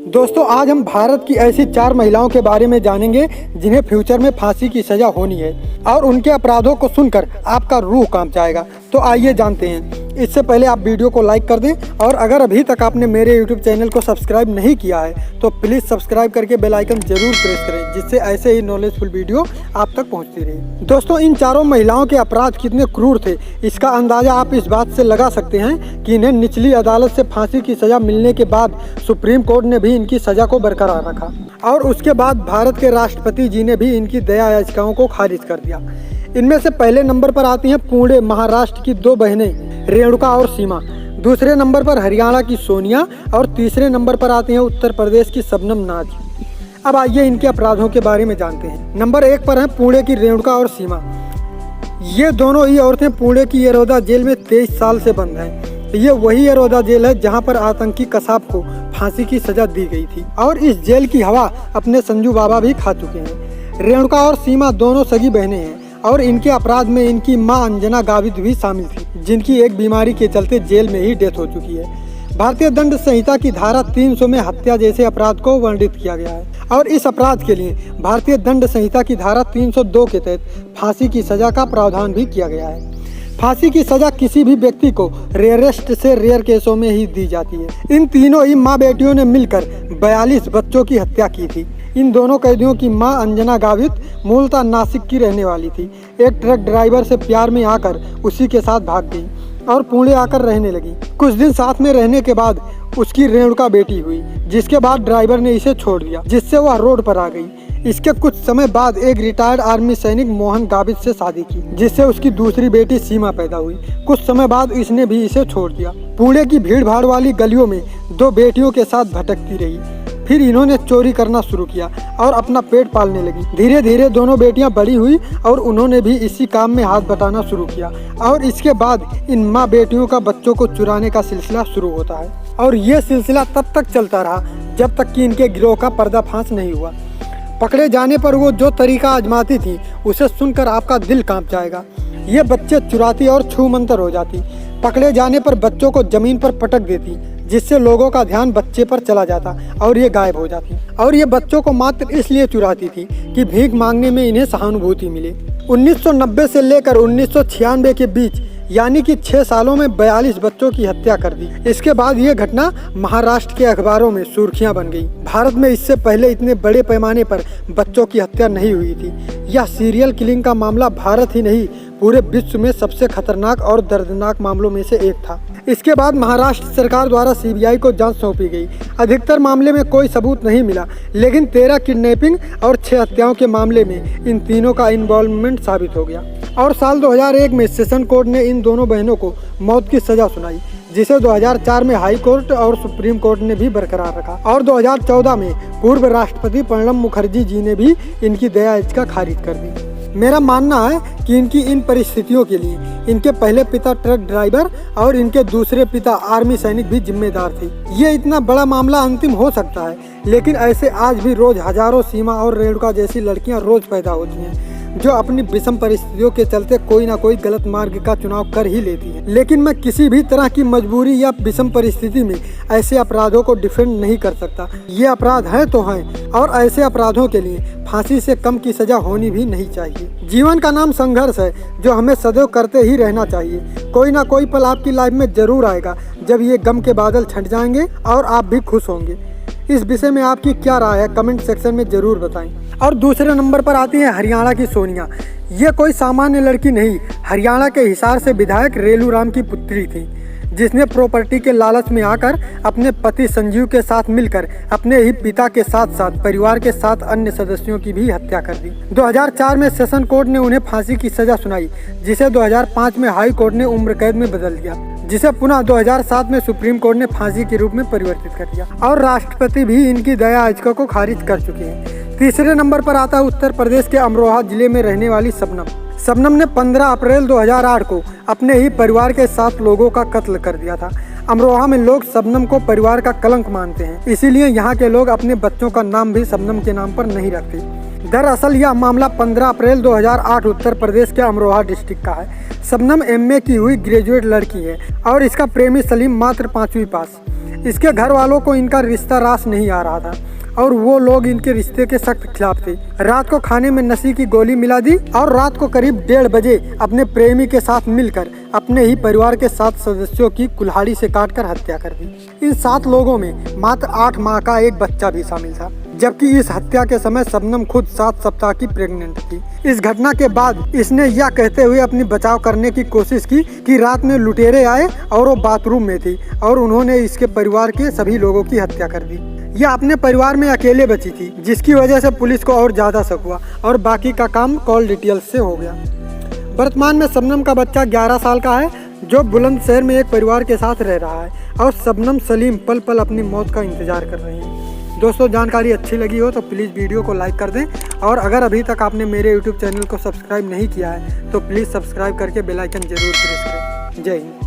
दोस्तों आज हम भारत की ऐसी 4 महिलाओं के बारे में जानेंगे जिन्हें फ्यूचर में फांसी की सजा होनी है और उनके अपराधों को सुनकर आपका रूह कांप जाएगा। तो आइए जानते हैं। इससे पहले आप वीडियो को लाइक कर दें और अगर अभी तक आपने मेरे यूट्यूब चैनल को सब्सक्राइब नहीं किया है तो प्लीज़ सब्सक्राइब करके बेल आइकन जरूर प्रेस करें, जिससे ऐसे ही नॉलेजफुल वीडियो आप तक पहुंचती रहे। दोस्तों इन चारों महिलाओं के अपराध कितने क्रूर थे इसका अंदाज़ा आप इस बात से लगा सकते हैं कि इन्हें निचली अदालत से फांसी की सज़ा मिलने के बाद सुप्रीम कोर्ट ने भी इनकी सज़ा को बरकरार रखा और उसके बाद भारत के राष्ट्रपति जी ने भी इनकी दया याचिकाओं को खारिज कर दिया। इनमें से पहले नंबर पर आती हैं पुणे महाराष्ट्र की 2 बहनें रेणुका और सीमा, दूसरे नंबर पर हरियाणा की सोनिया और तीसरे नंबर पर आती हैं उत्तर प्रदेश की शबनम नाज। अब आइए इनके अपराधों के बारे में जानते हैं। नंबर 1 पर है पुणे की रेणुका और सीमा। ये दोनों ही औरतें पुणे की यरोदा जेल में 23 साल से बंद हैं। ये वही यरोदा जेल है जहां पर आतंकी कसाब को फांसी की सजा दी गई थी और इस जेल की हवा अपने संजू बाबा भी खा चुके हैं। रेणुका और सीमा दोनों सगी बहनें हैं और इनके अपराध में इनकी मां अंजना गावित भी शामिल थी, जिनकी एक बीमारी के चलते जेल में ही डेथ हो चुकी है। भारतीय दंड संहिता की धारा 300 में हत्या जैसे अपराध को वर्णित किया गया है और इस अपराध के लिए भारतीय दंड संहिता की धारा 302 के तहत फांसी की सजा का प्रावधान भी किया गया है। फांसी की सजा किसी भी व्यक्ति को रेयरेस्ट से रेयर केसों में ही दी जाती है। इन तीनों ही माँ बेटियों ने मिलकर 42 बच्चों की हत्या की थी। इन दोनों कैदियों की मां अंजना गावित मूलतः नासिक की रहने वाली थी। एक ट्रक ड्राइवर से प्यार में आकर उसी के साथ भाग गई और पुणे आकर रहने लगी। कुछ दिन साथ में रहने के बाद उसकी रेणुका बेटी हुई, जिसके बाद ड्राइवर ने इसे छोड़ दिया, जिससे वह रोड पर आ गई। इसके कुछ समय बाद एक रिटायर्ड आर्मी सैनिक मोहन गावित से शादी की, जिससे उसकी दूसरी बेटी सीमा पैदा हुई। कुछ समय बाद इसने भी इसे छोड़ दिया। पुणे की भीड़ भाड़ वाली गलियों में 2 बेटियों के साथ भटकती रही। फिर इन्होंने चोरी करना शुरू किया और अपना पेट पालने लगी। धीरे धीरे दोनों बेटियां बड़ी हुई और उन्होंने भी इसी काम में हाथ बटाना शुरू किया और इसके बाद इन माँ बेटियों का बच्चों को चुराने का सिलसिला शुरू होता है और ये सिलसिला तब तक चलता रहा जब तक कि इनके गिरोह का पर्दाफाश नहीं हुआ। पकड़े जाने पर वो जो तरीका आजमाती थी उसे सुनकर आपका दिल कांप जाएगा। ये बच्चे चुराती और छूमंतर हो जाती। पकड़े जाने पर बच्चों को जमीन पर पटक देती, जिससे लोगों का ध्यान बच्चे पर चला जाता और ये गायब हो जाती। और ये बच्चों को मात्र इसलिए चुराती थी कि भीख मांगने में इन्हें सहानुभूति मिले। 1990 से लेकर 1996 के बीच यानी कि 6 सालों में 42 बच्चों की हत्या कर दी। इसके बाद ये घटना महाराष्ट्र के अखबारों में सुर्खियां बन गई। भारत में इससे पहले इतने बड़े पैमाने पर बच्चों की हत्या नहीं हुई थी। यह सीरियल किलिंग का मामला भारत ही नहीं पूरे विश्व में सबसे खतरनाक और दर्दनाक मामलों में से एक था। इसके बाद महाराष्ट्र सरकार द्वारा सीबीआई को जांच सौंपी गई। अधिकतर मामले में कोई सबूत नहीं मिला, लेकिन 13 किडनैपिंग और 6 हत्याओं के मामले में इन तीनों का इन्वॉल्वमेंट साबित हो गया और साल 2001 में सेशन कोर्ट ने इन दोनों बहनों को मौत की सजा सुनाई, जिसे 2004 में हाई कोर्ट और सुप्रीम कोर्ट ने भी बरकरार रखा और 2014 में पूर्व राष्ट्रपति प्रणब मुखर्जी जी ने भी इनकी दया याचिका खारिज कर दी। मेरा मानना है कि इनकी इन परिस्थितियों के लिए इनके पहले पिता ट्रक ड्राइवर और इनके दूसरे पिता आर्मी सैनिक भी जिम्मेदार थे। ये इतना बड़ा मामला अंतिम हो सकता है, लेकिन ऐसे आज भी रोज हजारों सीमा और रेणुका जैसी लड़कियां रोज पैदा होती हैं जो अपनी विषम परिस्थितियों के चलते कोई ना कोई गलत मार्ग का चुनाव कर ही लेती है। लेकिन मैं किसी भी तरह की मजबूरी या विषम परिस्थिति में ऐसे अपराधों को डिफेंड नहीं कर सकता। ये अपराध है तो हैं और ऐसे अपराधों के लिए फांसी से कम की सजा होनी भी नहीं चाहिए। जीवन का नाम संघर्ष है जो हमें सदैव करते ही रहना चाहिए। कोई ना कोई पल आपकी लाइफ में जरूर आएगा जब ये गम के बादल छंट जाएंगे और आप भी खुश होंगे। इस विषय में आपकी क्या राय है कमेंट सेक्शन में जरूर बताएं। और दूसरे नंबर पर आती है हरियाणा की सोनिया। ये कोई सामान्य लड़की नहीं, हरियाणा के हिसार से विधायक रेलू राम की पुत्री थी, जिसने प्रॉपर्टी के लालच में आकर अपने पति संजीव के साथ मिलकर अपने ही पिता के साथ साथ परिवार के 7 अन्य सदस्यों की भी हत्या कर दी। 2004 में सेशन कोर्ट ने उन्हें फांसी की सजा सुनाई, जिसे 2005 में हाई कोर्ट ने उम्र कैद में बदल दिया, जिसे पुनः 2007 में सुप्रीम कोर्ट ने फांसी के रूप में परिवर्तित कर दिया और राष्ट्रपति भी इनकी दया याचिका को खारिज कर चुके हैं। तीसरे नंबर पर आता है उत्तर प्रदेश के अमरोहा जिले में रहने वाली शबनम। शबनम ने 15 अप्रैल 2008 को अपने ही परिवार के 7 लोगों का कत्ल कर दिया था। अमरोहा में लोग शबनम को परिवार का कलंक मानते हैं, इसीलिए यहाँ के लोग अपने बच्चों का नाम भी शबनम के नाम पर नहीं रखते। दरअसल यह मामला 15 अप्रैल 2008 उत्तर प्रदेश के अमरोहा डिस्ट्रिक्ट का है। शबनम एमए की हुई ग्रेजुएट लड़की है और इसका प्रेमी सलीम मात्र 5वीं पास। इसके घर वालों को इनका रिश्ता रास नहीं आ रहा था और वो लोग इनके रिश्ते के सख्त खिलाफ थे। रात को खाने में नशे की गोली मिला दी और रात को करीब 1:30 बजे अपने प्रेमी के साथ मिलकर अपने ही परिवार के 7 सदस्यों की कुल्हाड़ी से काटकर हत्या कर दी। इन 7 लोगों में मात्र 8 माह का एक बच्चा भी शामिल था, जबकि इस हत्या के समय शबनम खुद 7 सप्ताह की प्रेग्नेंट थी। इस घटना के बाद इसने यह कहते हुए अपनी बचाव करने की कोशिश की कि रात में लुटेरे आए और वो बाथरूम में थी और उन्होंने इसके परिवार के सभी लोगों की हत्या कर दी। यह अपने परिवार में अकेले बची थी, जिसकी वजह से पुलिस को और ज्यादा शक हुआ और बाकी का काम कॉल डिटेल्स से हो गया। वर्तमान में शबनम का बच्चा 11 साल का है, जो बुलंदशहर में एक परिवार के साथ रह रहा है और शबनम सलीम पल पल अपनी मौत का इंतजार कर रहे हैं। दोस्तों, जानकारी अच्छी लगी हो तो प्लीज़ वीडियो को लाइक कर दें और अगर अभी तक आपने मेरे यूट्यूब चैनल को सब्सक्राइब नहीं किया है तो प्लीज़ सब्सक्राइब करके बेल आइकन जरूर प्रेस करें। जय हिंद।